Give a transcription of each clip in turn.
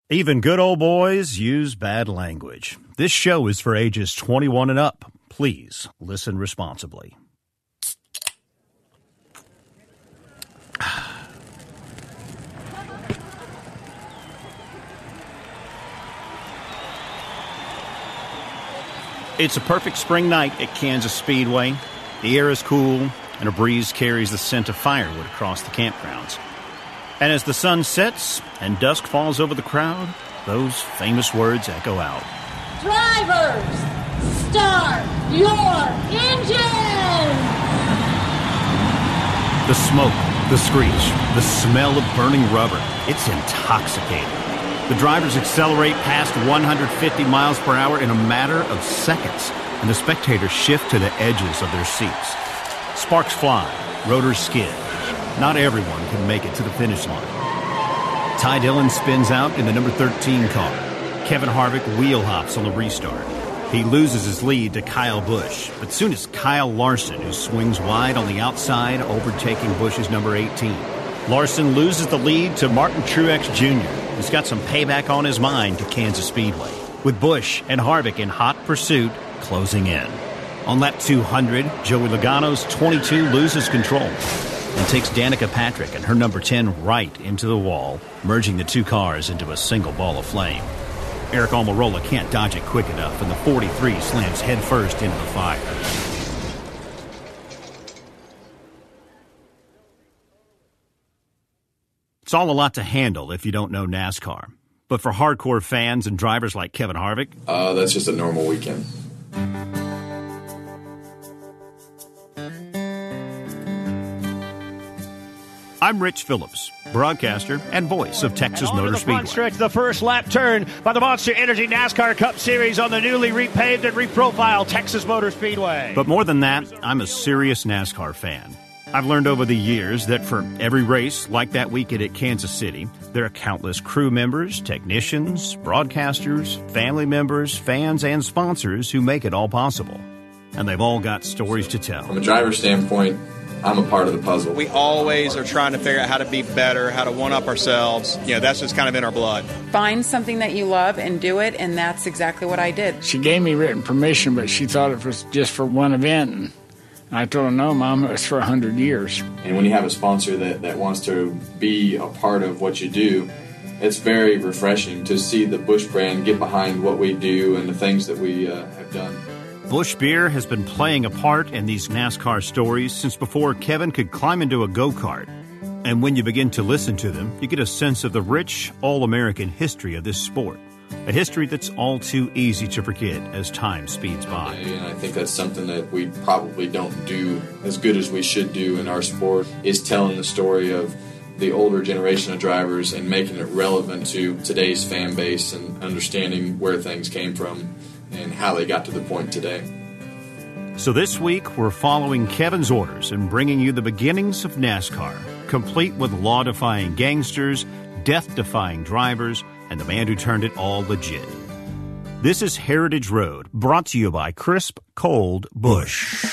Even good old boys use bad language. This show is for ages 21 and up. Please listen responsibly. It's a perfect spring night at Kansas Speedway. The air is cool, and a breeze carries the scent of firewood across the campgrounds. And as the sun sets and dusk falls over the crowd, those famous words echo out. Drivers, start your engines! The smoke, the screech, the smell of burning rubber. It's intoxicating. The drivers accelerate past 150 miles per hour in a matter of seconds, and the spectators shift to the edges of their seats. Sparks fly, rotors skid. Not everyone can make it to the finish line. Ty Dillon spins out in the number 13 car. Kevin Harvick wheel hops on the restart. He loses his lead to Kyle Busch, but soon it's Kyle Larson who swings wide on the outside, overtaking Busch's number 18. Larson loses the lead to Martin Truex Jr., who's got some payback on his mind to Kansas Speedway, with Busch and Harvick in hot pursuit closing in. On lap 200, Joey Logano's 22 loses control and takes Danica Patrick and her number 10 right into the wall, merging the two cars into a single ball of flame. Eric Almirola can't dodge it quick enough, and the 43 slams headfirst into the fire. It's all a lot to handle if you don't know NASCAR. But for hardcore fans and drivers like Kevin Harvick, that's just a normal weekend. I'm Rich Phillips, broadcaster and voice of Texas Motor Speedway. Front stretch, the first lap turn by the Monster Energy NASCAR Cup Series on the newly repaved and reprofiled Texas Motor Speedway. But more than that, I'm a serious NASCAR fan. I've learned over the years that for every race, like that weekend at Kansas City, there are countless crew members, technicians, broadcasters, family members, fans, and sponsors who make it all possible. And they've all got stories to tell. From a driver's standpoint, I'm a part of the puzzle. We always are trying to figure out how to be better, how to one-up ourselves. You know, that's just kind of in our blood. Find something that you love and do it, and that's exactly what I did. She gave me written permission, but she thought it was just for one event. And I told her, no, Mom, it was for 100 years. And when you have a sponsor that wants to be a part of what you do, it's very refreshing to see the Busch brand get behind what we do and the things that we have done. Busch Beer has been playing a part in these NASCAR stories since before Kevin could climb into a go-kart. And when you begin to listen to them, you get a sense of the rich, all-American history of this sport. A history that's all too easy to forget as time speeds by. And I think that's something that we probably don't do as good as we should do in our sport, is telling the story of the older generation of drivers and making it relevant to today's fan base and understanding where things came from and how they got to the point today. So this week, we're following Kevin's orders and bringing you the beginnings of NASCAR, complete with law-defying gangsters, death-defying drivers, and the man who turned it all legit. This is Heritage Road, brought to you by Crisp Cold Busch.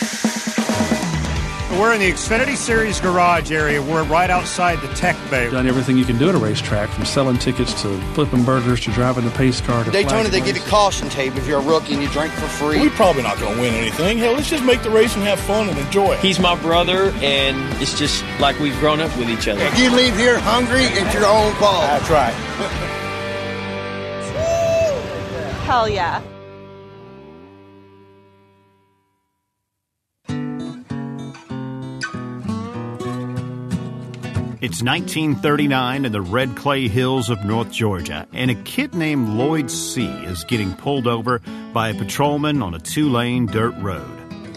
We're in the Xfinity Series garage area. We're right outside the tech bay. Done everything you can do at a racetrack, from selling tickets to flipping burgers to driving the pace car. To Daytona, they give you caution tape if you're a rookie and you drink for free. We're probably not going to win anything. Hell, let's just make the race and have fun and enjoy it. He's my brother, and it's just like we've grown up with each other. If you leave here hungry, it's your own fault. That's right. Hell yeah. It's 1939 in the red clay hills of North Georgia, and a kid named Lloyd C. is getting pulled over by a patrolman on a 2-lane dirt road.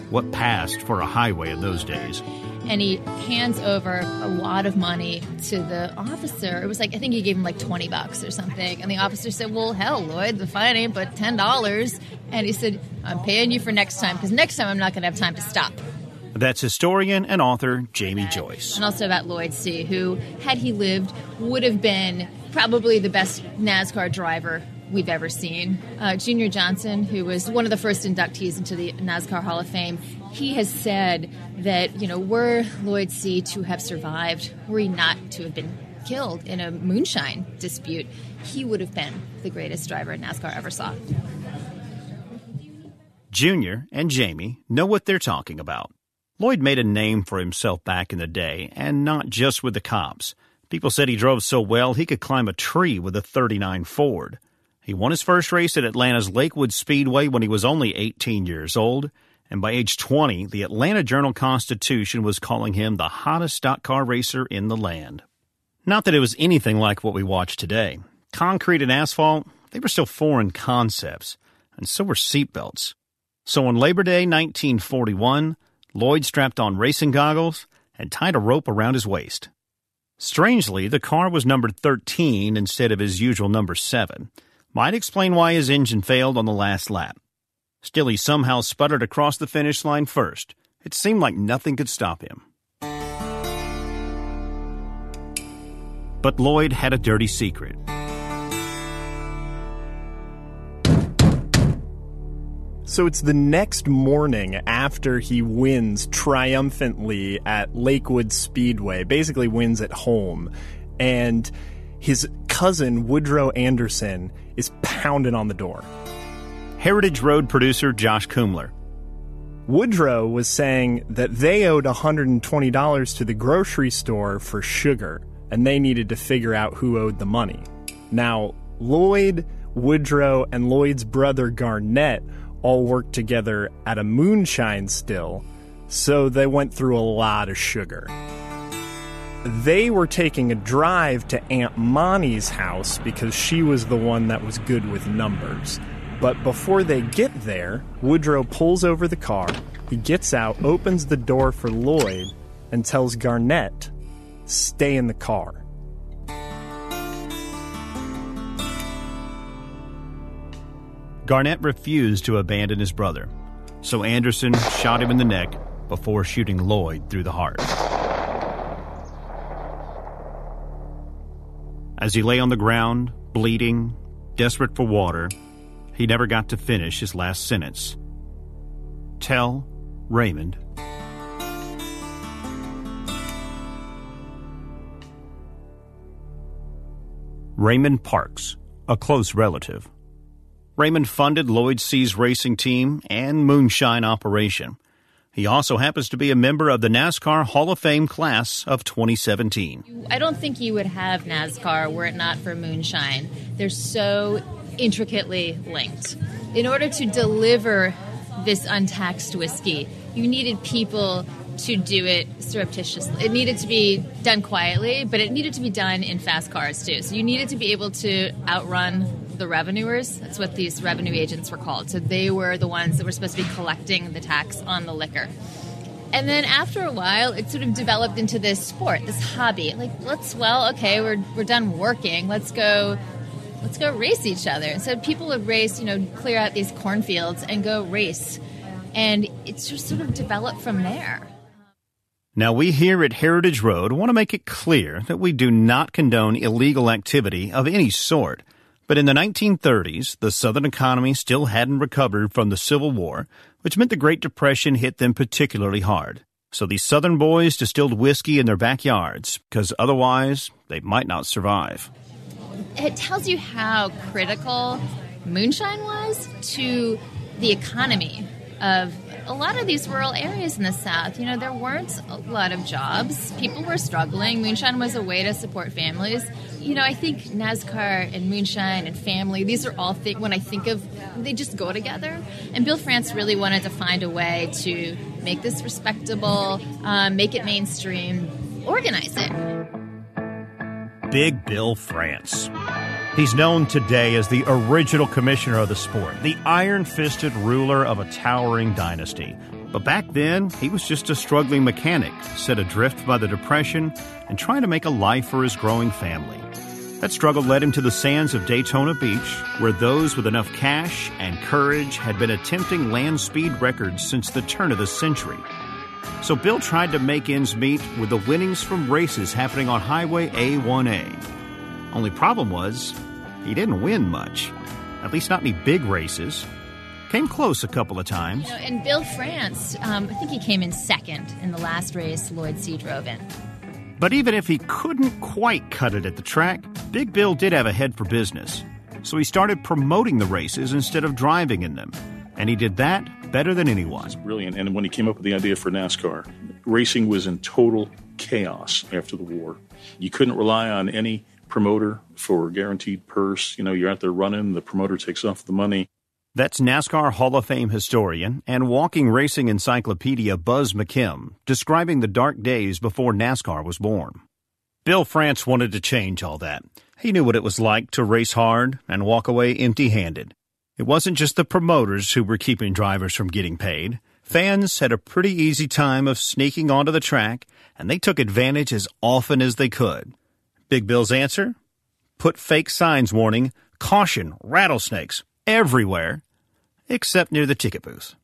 What passed for a highway in those days. And he hands over a lot of money to the officer. It was like, I think he gave him like $20 or something. And the officer said, well, hell, Lloyd, the fine ain't but $10. And he said, I'm paying you for next time, because next time I'm not going to have time to stop. That's historian and author Jamie Joyce. And also about Lloyd C., who, had he lived, would have been probably the best NASCAR driver we've ever seen. Junior Johnson, who was one of the first inductees into the NASCAR Hall of Fame, he has said that, were Lloyd C. to have survived, were he not to have been killed in a moonshine dispute, he would have been the greatest driver NASCAR ever saw. Junior and Jamie know what they're talking about. Lloyd made a name for himself back in the day, and not just with the cops. People said he drove so well he could climb a tree with a 39 Ford. He won his first race at Atlanta's Lakewood Speedway when he was only 18 years old, and by age 20, the Atlanta Journal-Constitution was calling him the hottest stock car racer in the land. Not that it was anything like what we watch today. Concrete and asphalt, they were still foreign concepts, and so were seatbelts. So on Labor Day 1941, Lloyd strapped on racing goggles and tied a rope around his waist. Strangely, the car was numbered 13 instead of his usual number 7. Might explain why his engine failed on the last lap. Still, he somehow sputtered across the finish line first. It seemed like nothing could stop him. But Lloyd had a dirty secret. So it's the next morning after he wins triumphantly at Lakewood Speedway, basically wins at home, and his cousin Woodrow Anderson is pounding on the door. Heritage Road producer Josh Kumler. Woodrow was saying that they owed $120 to the grocery store for sugar, and they needed to figure out who owed the money. Now, Lloyd, Woodrow, and Lloyd's brother Garnett all worked together at a moonshine still, so they went through a lot of sugar. They were taking a drive to Aunt Monty's house because she was the one that was good with numbers. But before they get there, Woodrow pulls over the car, he gets out, opens the door for Lloyd, and tells Garnett, "Stay in the car." Garnett refused to abandon his brother, so Anderson shot him in the neck before shooting Lloyd through the heart. As he lay on the ground, bleeding, desperate for water, he never got to finish his last sentence. Tell Raymond. Raymond Parks, a close relative. Raymond funded Lloyd C's racing team and moonshine operation. He also happens to be a member of the NASCAR Hall of Fame class of 2017. I don't think you would have NASCAR were it not for moonshine. They're so intricately linked. In order to deliver this untaxed whiskey, you needed people to do it surreptitiously. It needed to be done quietly, but it needed to be done in fast cars too. So you needed to be able to outrun the revenuers. That's what these revenue agents were called. So they were the ones that were supposed to be collecting the tax on the liquor. And then after a while, it sort of developed into this sport, this hobby. Like, we're done working. Let's go race each other. And so people would race, clear out these cornfields and go race. And it's just sort of developed from there. Now, we here at Heritage Road want to make it clear that we do not condone illegal activity of any sort. But in the 1930s, the Southern economy still hadn't recovered from the Civil War, which meant the Great Depression hit them particularly hard. So these Southern boys distilled whiskey in their backyards, because otherwise they might not survive. It tells you how critical moonshine was to the economy of a lot of these rural areas in the South. There weren't a lot of jobs. People were struggling. Moonshine was a way to support families. I think NASCAR and moonshine and family, these are all things, when I think of, they just go together. And Bill France really wanted to find a way to make this respectable, make it mainstream, organize it. Big Bill France. He's known today as the original commissioner of the sport, the iron-fisted ruler of a towering dynasty. But back then, he was just a struggling mechanic, set adrift by the Depression and trying to make a life for his growing family. That struggle led him to the sands of Daytona Beach, where those with enough cash and courage had been attempting land speed records since the turn of the century. So Bill tried to make ends meet with the winnings from races happening on Highway A1A. Only problem was, he didn't win much. At least not any big races. Came close a couple of times. And Bill France, I think he came in second in the last race Lloyd C drove in. But even if he couldn't quite cut it at the track, Big Bill did have a head for business. So he started promoting the races instead of driving in them. And he did that better than anyone. It's brilliant. And when he came up with the idea for NASCAR, racing was in total chaos after the war. You couldn't rely on any promoter for a guaranteed purse. You're out there running, the promoter takes off the money. That's NASCAR Hall of Fame historian and walking racing encyclopedia Buzz McKim describing the dark days before NASCAR was born. Bill France wanted to change all that. He knew what it was like to race hard and walk away empty-handed. It wasn't just the promoters who were keeping drivers from getting paid. Fans had a pretty easy time of sneaking onto the track, and they took advantage as often as they could. Big Bill's answer? Put fake signs warning, caution, rattlesnakes, everywhere, except near the ticket booth.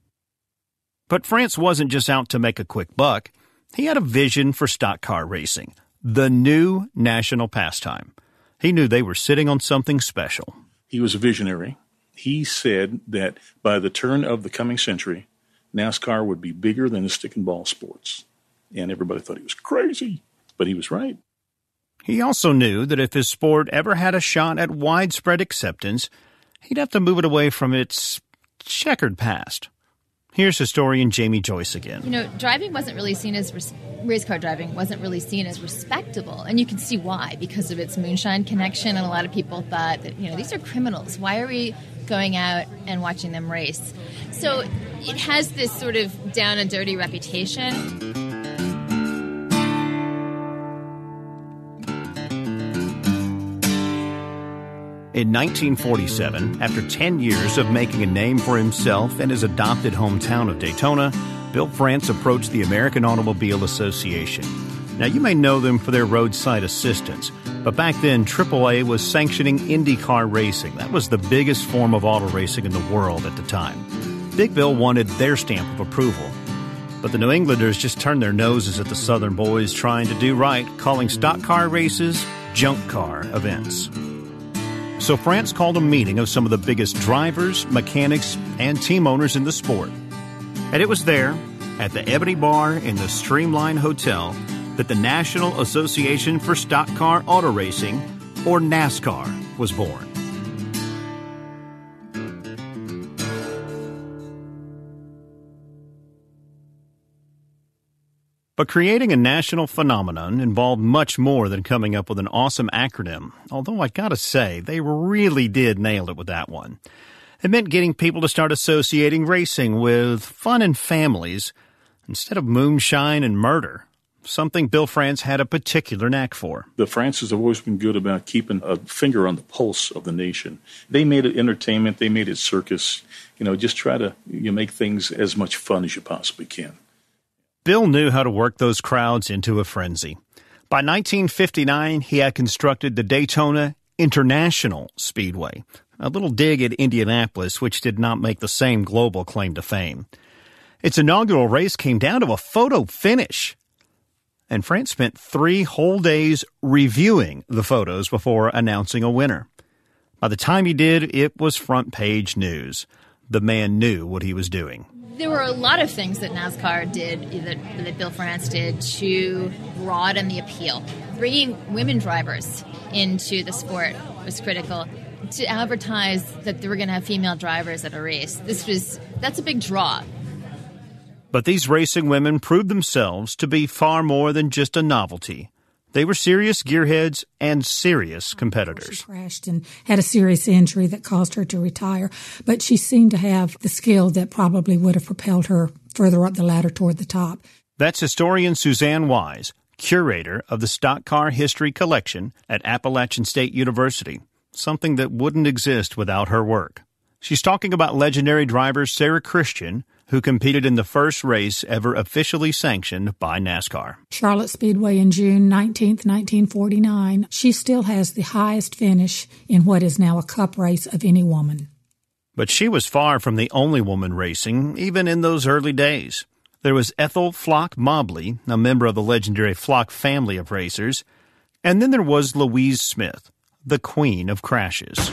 But France wasn't just out to make a quick buck. He had a vision for stock car racing, the new national pastime. He knew they were sitting on something special. He was a visionary. He said that by the turn of the coming century, NASCAR would be bigger than the stick and ball sports. And everybody thought he was crazy, but he was right. He also knew that if his sport ever had a shot at widespread acceptance, he'd have to move it away from its checkered past. Here's historian Jamie Joyce again. Driving wasn't really seen as race car driving wasn't really seen as respectable, and you can see why, because of its moonshine connection. And a lot of people thought that these are criminals. Why are we going out and watching them race? So it has this sort of down and dirty reputation. In 1947, after 10 years of making a name for himself in his adopted hometown of Daytona, Bill France approached the American Automobile Association. Now, you may know them for their roadside assistance, but back then, AAA was sanctioning IndyCar racing. That was the biggest form of auto racing in the world at the time. Big Bill wanted their stamp of approval. But the New Englanders just turned their noses at the Southern boys trying to do right, calling stock car races junk car events. So France called a meeting of some of the biggest drivers, mechanics, and team owners in the sport. And it was there, at the Ebony Bar in the Streamline Hotel, that the National Association for Stock Car Auto Racing, or NASCAR, was born. But creating a national phenomenon involved much more than coming up with an awesome acronym, although I gotta say, they really did nail it with that one. It meant getting people to start associating racing with fun and families instead of moonshine and murder, something Bill France had a particular knack for. The Frances have always been good about keeping a finger on the pulse of the nation. They made it entertainment, they made it circus. Just try to make things as much fun as you possibly can. Bill knew how to work those crowds into a frenzy. By 1959, he had constructed the Daytona International Speedway, a little dig at Indianapolis, which did not make the same global claim to fame. Its inaugural race came down to a photo finish, and France spent 3 whole days reviewing the photos before announcing a winner. By the time he did, it was front-page news. The man knew what he was doing. There were a lot of things that NASCAR did, that Bill France did, to broaden the appeal. Bringing women drivers into the sport was critical. To advertise that they were going to have female drivers at a race, that's a big draw. But these racing women proved themselves to be far more than just a novelty. They were serious gearheads and serious competitors. She crashed and had a serious injury that caused her to retire, but she seemed to have the skill that probably would have propelled her further up the ladder toward the top. That's historian Suzanne Wise, curator of the Stock Car History Collection at Appalachian State University, something that wouldn't exist without her work. She's talking about legendary driver Sarah Christian, who competed in the first race ever officially sanctioned by NASCAR. Charlotte Speedway in June 19th, 1949. She still has the highest finish in what is now a cup race of any woman. But she was far from the only woman racing, even in those early days. There was Ethel Flock Mobley, a member of the legendary Flock family of racers, and then there was Louise Smith, the queen of crashes.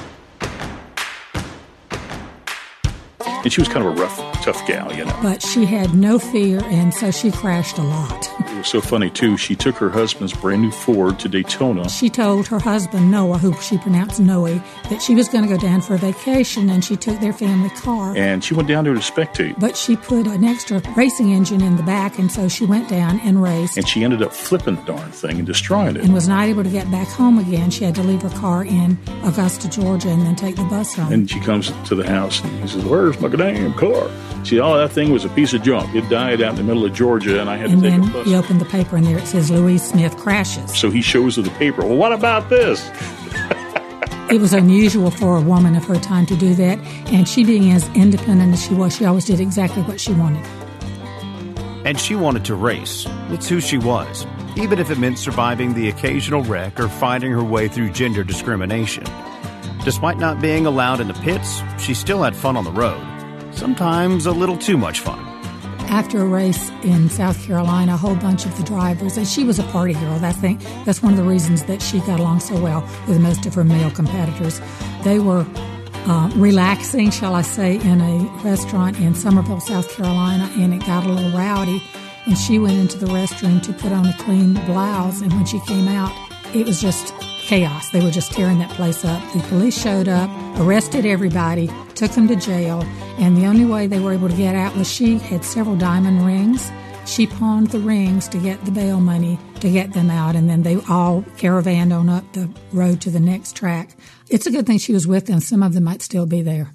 And she was kind of a rough, tough gal, you know. But she had no fear, and so she crashed a lot. It was so funny, too. She took her husband's brand new Ford to Daytona. She told her husband, Noah, who she pronounced Noe, that she was going to go down for a vacation, and she took their family car. And she went down there to spectate. But she put an extra racing engine in the back, and so she went down and raced. And she ended up flipping the darn thing and destroying it. And was not able to get back home again. She had to leave her car in Augusta, Georgia, and then take the bus home. And she comes to the house, and he says, "Where's my damn car?" See, all that thing was a piece of junk. It died out in the middle of Georgia, and I had to take a bus. And then he opened the paper, and there it says, Louise Smith crashes. So he shows her the paper. Well, what about this? It was unusual for a woman of her time to do that, and she being as independent as she was, she always did exactly what she wanted. And she wanted to race. It's who she was, even if it meant surviving the occasional wreck or fighting her way through gender discrimination. Despite not being allowed in the pits, she still had fun on the road. Sometimes a little too much fun. After a race in South Carolina, a whole bunch of the drivers, and she was a party girl. I think that's one of the reasons that she got along so well with most of her male competitors. They were relaxing, shall I say, in a restaurant in Summerville, South Carolina, and it got a little rowdy. And she went into the restroom to put on a clean blouse, and when she came out, it was just chaos. They were just tearing that place up. The police showed up, arrested everybody, took them to jail, and the only way they were able to get out was she had several diamond rings. She pawned the rings to get the bail money to get them out, and then they all caravanned on up the road to the next track. It's a good thing she was with them. Some of them might still be there.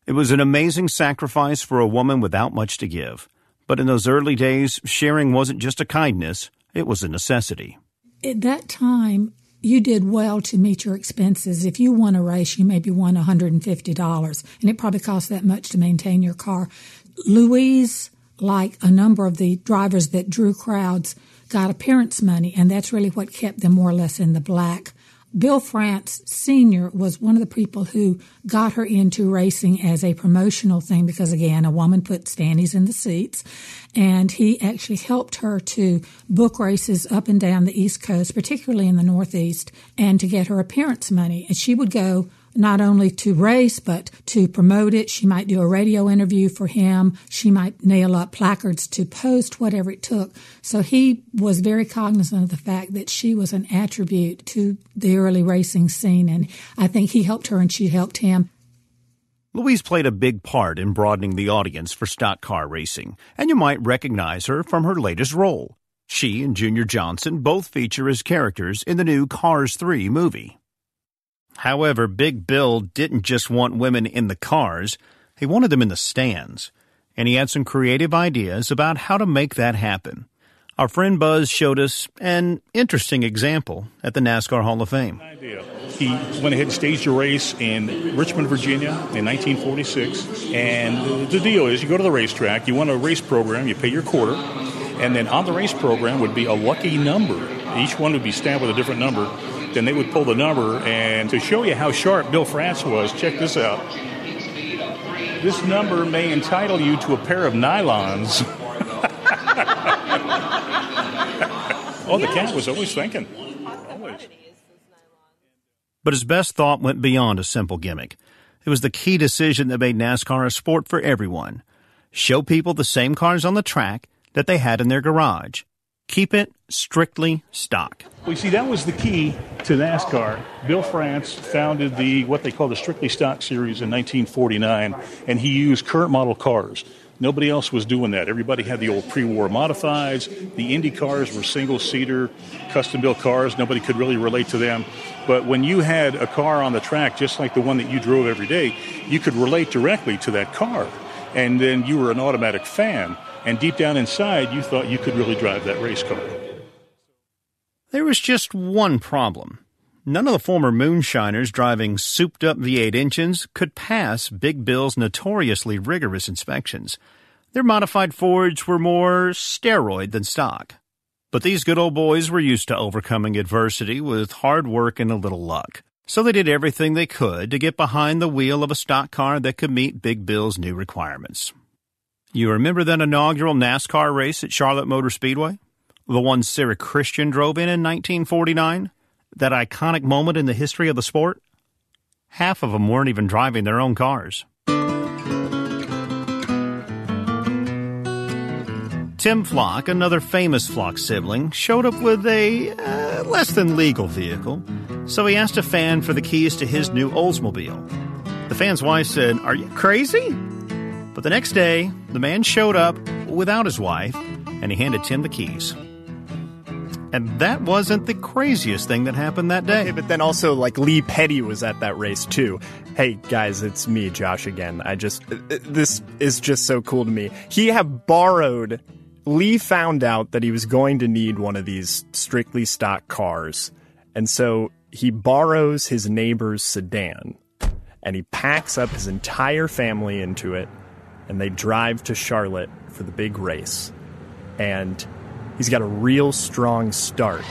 It was an amazing sacrifice for a woman without much to give. But in those early days, sharing wasn't just a kindness, it was a necessity. At that time, you did well to meet your expenses. If you won a race, you maybe won $150, and it probably cost that much to maintain your car. Louise, like a number of the drivers that drew crowds, got appearance money, and that's really what kept them more or less in the black. Bill France Sr. was one of the people who got her into racing as a promotional thing because, again, a woman put standees in the seats, and he actually helped her to book races up and down the East Coast, particularly in the Northeast, and to get her appearance money. And she would go not only to race, but to promote it. She might do a radio interview for him. She might nail up placards to post, whatever it took. So he was very cognizant of the fact that she was an attribute to the early racing scene, and I think he helped her and she helped him. Louise played a big part in broadening the audience for stock car racing, and you might recognize her from her latest role. She and Junior Johnson both feature as characters in the new Cars 3 movie. However, Big Bill didn't just want women in the cars, he wanted them in the stands. And he had some creative ideas about how to make that happen. Our friend Buzz showed us an interesting example at the NASCAR Hall of Fame. He went ahead and staged a race in Richmond, Virginia in 1946. And the deal is you go to the racetrack, you want a race program, you pay your quarter, and then on the race program would be a lucky number. Each one would be stamped with a different number. Then they would pull the number, and to show you how sharp Bill France was, check this out. This number may entitle you to a pair of nylons. Oh, the cat was always thinking. Always. But his best thought went beyond a simple gimmick. It was the key decision that made NASCAR a sport for everyone. Show people the same cars on the track that they had in their garage. Keep it strictly stock. Well, you see, that was the key to NASCAR. Bill France founded what they call the Strictly Stock Series in 1949, and he used current model cars. Nobody else was doing that. Everybody had the old pre-war modifieds. The Indy cars were single-seater, custom-built cars. Nobody could really relate to them. But when you had a car on the track, just like the one that you drove every day, you could relate directly to that car. And then you were an automatic fan. And deep down inside, you thought you could really drive that race car. There was just one problem. None of the former moonshiners driving souped-up V8 engines could pass Big Bill's notoriously rigorous inspections. Their modified Fords were more steroid than stock. But these good old boys were used to overcoming adversity with hard work and a little luck. So they did everything they could to get behind the wheel of a stock car that could meet Big Bill's new requirements. You remember that inaugural NASCAR race at Charlotte Motor Speedway? The one Sarah Christian drove in 1949? That iconic moment in the history of the sport? Half of them weren't even driving their own cars. Tim Flock, another famous Flock sibling, showed up with a less than legal vehicle, so he asked a fan for the keys to his new Oldsmobile. The fan's wife said, "Are you crazy?" But the next day, the man showed up without his wife, and he handed Tim the keys. And that wasn't the craziest thing that happened that day. Okay, but then also, Lee Petty was at that race, too. Hey, guys, it's me, Josh, again. This is just so cool to me. Lee found out that he was going to need one of these strictly stock cars. And so he borrows his neighbor's sedan, and he packs up his entire family into it, and they drive to Charlotte for the big race. And he's got a real strong start.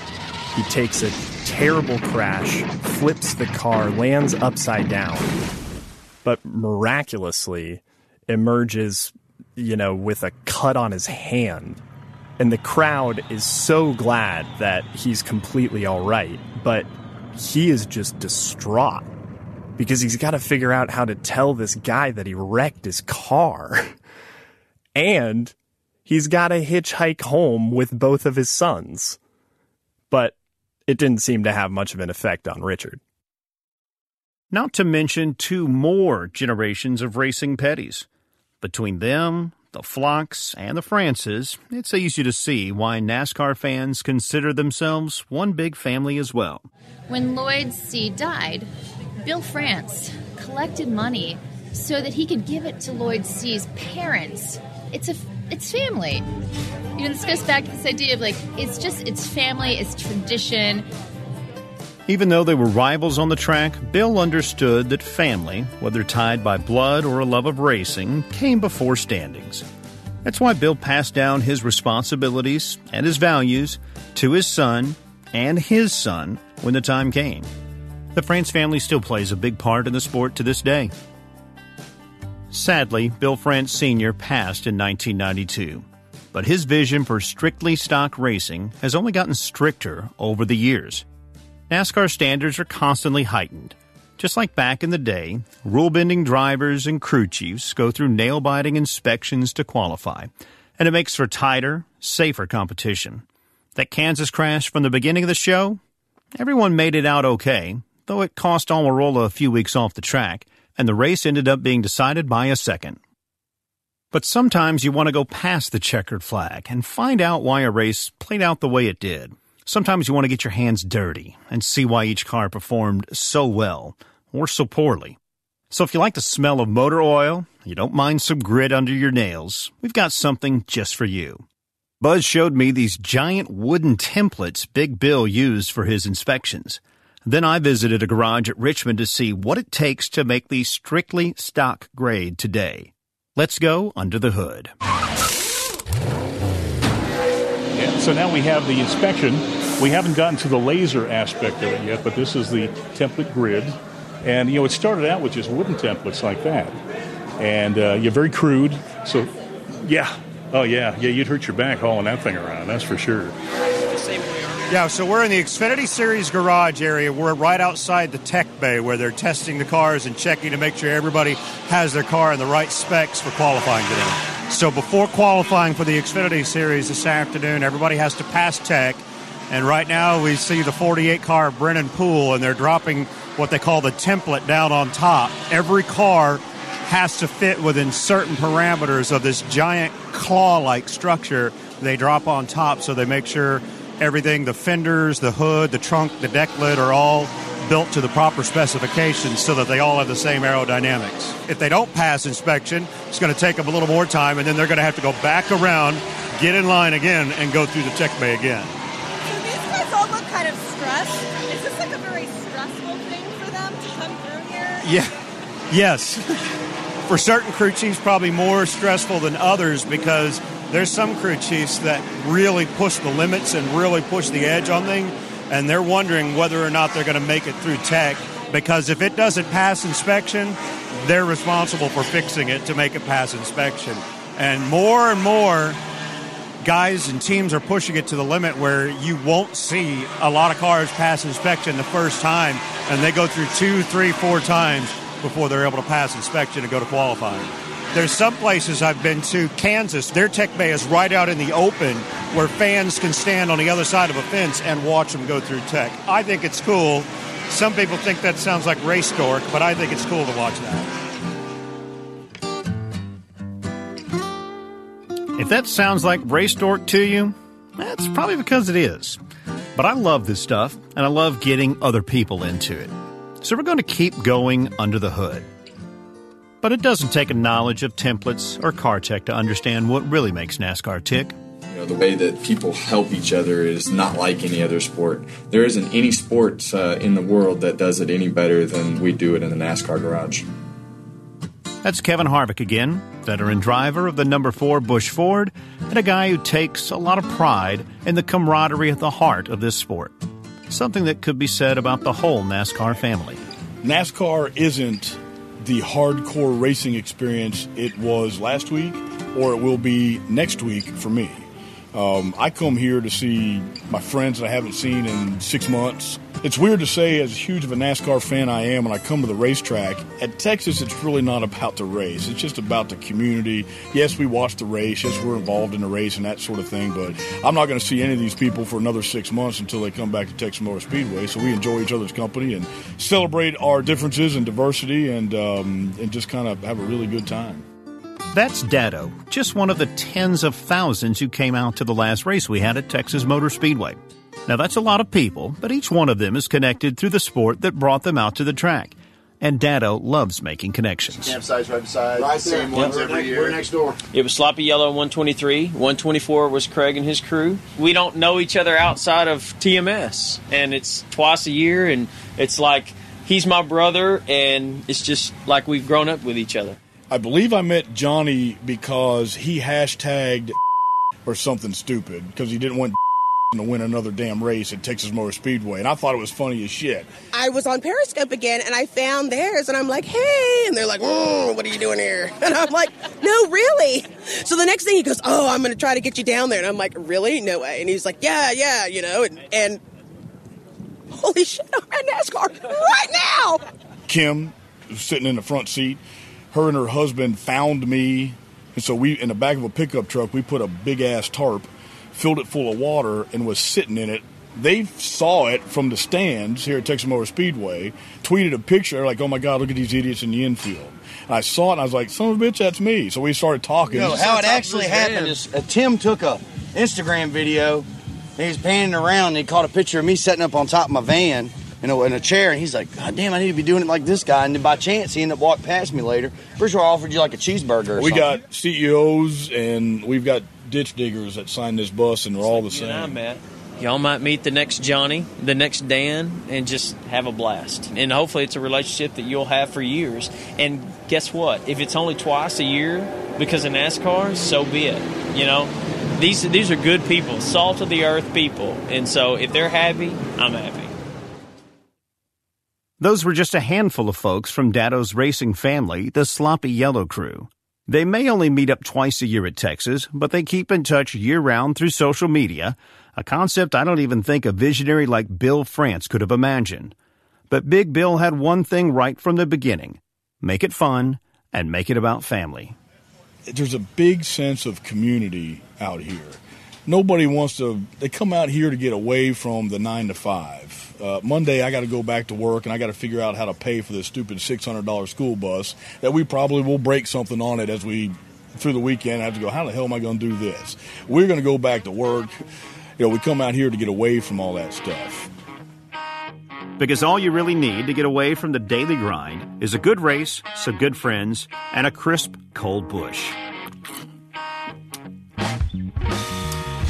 He takes a terrible crash, flips the car, lands upside down, but miraculously emerges, with a cut on his hand. And the crowd is so glad that he's completely all right, but he is just distraught because he's got to figure out how to tell this guy that he wrecked his car. And he's got to hitchhike home with both of his sons. But it didn't seem to have much of an effect on Richard. Not to mention 2 more generations of racing Petties. Between them, the Flocks, and the Frances, it's easy to see why NASCAR fans consider themselves one big family as well. When Lloyd C. died, Bill France collected money so that he could give it to Lloyd C.'s parents. It's family. This goes back to this idea of it's family, it's tradition. Even though they were rivals on the track, Bill understood that family, whether tied by blood or a love of racing, came before standings. That's why Bill passed down his responsibilities and his values to his son and his son when the time came. The France family still plays a big part in the sport to this day. Sadly, Bill France Sr. passed in 1992, but his vision for strictly stock racing has only gotten stricter over the years. NASCAR standards are constantly heightened. Just like back in the day, rule-bending drivers and crew chiefs go through nail-biting inspections to qualify, and it makes for tighter, safer competition. That Kansas crash from the beginning of the show? Everyone made it out okay, though it cost Almirola a few weeks off the track, and the race ended up being decided by a second. But sometimes you want to go past the checkered flag and find out why a race played out the way it did. Sometimes you want to get your hands dirty and see why each car performed so well or so poorly. So if you like the smell of motor oil, you don't mind some grit under your nails, we've got something just for you. Buzz showed me these giant wooden templates Big Bill used for his inspections. Then I visited a garage at Richmond to see what it takes to make these strictly stock grade today. Let's go under the hood. Yeah, so now we have the inspection. We haven't gotten to the laser aspect of it yet, but this is the template grid. And, it started out with just wooden templates like that. And you're very crude. So, yeah. Oh, yeah, you'd hurt your back hauling that thing around, that's for sure. Yeah, so we're in the Xfinity Series garage area. We're right outside the tech bay where they're testing the cars and checking to make sure everybody has their car in the right specs for qualifying today. So before qualifying for the Xfinity Series this afternoon, everybody has to pass tech. And right now we see the 48 car Brennan Poole, and they're dropping what they call the template down on top. Every car has to fit within certain parameters of this giant claw-like structure they drop on top, so they make sure everything, the fenders, the hood, the trunk, the deck lid are all built to the proper specifications so that they all have the same aerodynamics. If they don't pass inspection, it's going to take them a little more time, and then they're going to have to go back around, get in line again, and go through the tech bay again. So these guys all look kind of stressed. Is this like a very stressful thing for them to come through here? Yeah. Yes. For certain crew chiefs, probably more stressful than others because there's some crew chiefs that really push the limits and really push the edge on things, and they're wondering whether or not they're going to make it through tech, because if it doesn't pass inspection, they're responsible for fixing it to make it pass inspection. And more guys and teams are pushing it to the limit where you won't see a lot of cars pass inspection the first time, and they go through 2, 3, 4 times before they're able to pass inspection and go to qualifying. There's some places I've been to, Kansas, their tech bay is right out in the open where fans can stand on the other side of a fence and watch them go through tech. I think it's cool. Some people think that sounds like race dork, but I think it's cool to watch that. If that sounds like race dork to you, that's probably because it is. But I love this stuff, and I love getting other people into it. So we're going to keep going under the hood. But it doesn't take a knowledge of templates or car tech to understand what really makes NASCAR tick. You know, the way that people help each other is not like any other sport. There isn't any sport in the world that does it any better than we do it in the NASCAR garage. That's Kevin Harvick again, veteran driver of the number 4 Busch Ford, and a guy who takes a lot of pride in the camaraderie at the heart of this sport. Something that could be said about the whole NASCAR family. NASCAR isn't the hardcore racing experience it was last week, or it will be next week for me. I come here to see my friends that I haven't seen in 6 months. It's weird to say, as huge of a NASCAR fan I am, when I come to the racetrack, at Texas it's really not about the race. It's just about the community. Yes, we watch the race. Yes, we're involved in the race and that sort of thing, but I'm not going to see any of these people for another 6 months until they come back to Texas Motor Speedway, so we enjoy each other's company and celebrate our differences and diversity and just kind of have a really good time. That's Dado, just one of the tens of thousands who came out to the last race we had at Texas Motor Speedway. Now, that's a lot of people, but each one of them is connected through the sport that brought them out to the track. And Dado loves making connections. Campsites right beside. Right there. Same ones every year. We're next door. It was Sloppy Yellow 123. 124 was Craig and his crew. We don't know each other outside of TMS, and it's twice a year, and it's like he's my brother, and it's just like we've grown up with each other. I believe I met Johnny because he hashtagged or something stupid because he didn't want to win another damn race at Texas Motor Speedway, and I thought it was funny as shit. I was on Periscope again, and I found theirs, and I'm like, hey, and they're like, what are you doing here? And I'm like, no, really? So the next thing he goes, I'm going to try to get you down there, and I'm like, really? No way. And he's like, yeah, you know, and holy shit, I'm at NASCAR right now. Kim was sitting in the front seat. Her and her husband found me, and so we, in the back of a pickup truck, we put a big-ass tarp, filled it full of water, and was sitting in it. They saw it from the stands here at Texas Motor Speedway, tweeted a picture, like, oh, my God, look at these idiots in the infield. And I saw it, and I was like, son of a bitch, that's me. So we started talking. You know, how it actually happened is Tim took a Instagram video, and he was panning around, and he caught a picture of me sitting up on top of my van, in a chair, and he's like, God damn, I need to be doing it like this guy. And then by chance, he ended up walking past me later. Pretty sure I offered you like a cheeseburger or We something. got CEOs, and we've got ditch diggers that signed this bus, and they're all the same. I met. Y'all might meet the next Johnny, the next Dan, and just have a blast. And hopefully it's a relationship that you'll have for years. And guess what? If it's only twice a year because of NASCAR, so be it. You know, these are good people, salt of the earth people. And so if they're happy, I'm happy. Those were just a handful of folks from Dado's racing family, the Sloppy Yellow crew. They may only meet up twice a year at Texas, but they keep in touch year-round through social media, a concept I don't even think a visionary like Bill France could have imagined. But Big Bill had one thing right from the beginning: make it fun and make it about family. There's a big sense of community out here. Nobody wants to, they come out here to get away from the 9 to 5. Monday, I got to go back to work, and I got to figure out how to pay for this stupid $600 school bus that we probably will break something on it as we, through the weekend, have to go, how the hell am I going to do this? We're going to go back to work. You know, we come out here to get away from all that stuff. Because all you really need to get away from the daily grind is a good race, some good friends, and a crisp, cold Busch.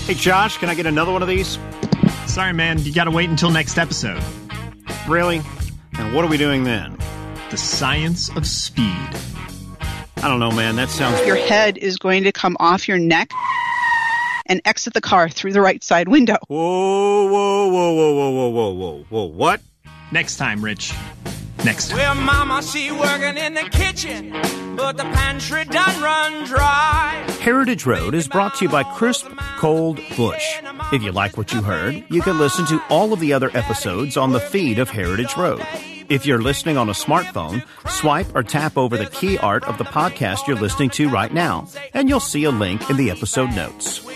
Hey, Josh, can I get another one of these? Sorry, man. You gotta wait until next episode. Really? And what are we doing then? The science of speed. I don't know, man. That sounds... Your head is going to come off your neck and exit the car through the right side window. Whoa. What? Next time, Rich. Next time. Well, Mama, she working in the kitchen, but the pantry done run dry. Heritage Road is brought to you by Crisp, Cold Busch. If you like what you heard, you can listen to all of the other episodes on the feed of Heritage Road. If you're listening on a smartphone, swipe or tap over the key art of the podcast you're listening to right now, and you'll see a link in the episode notes.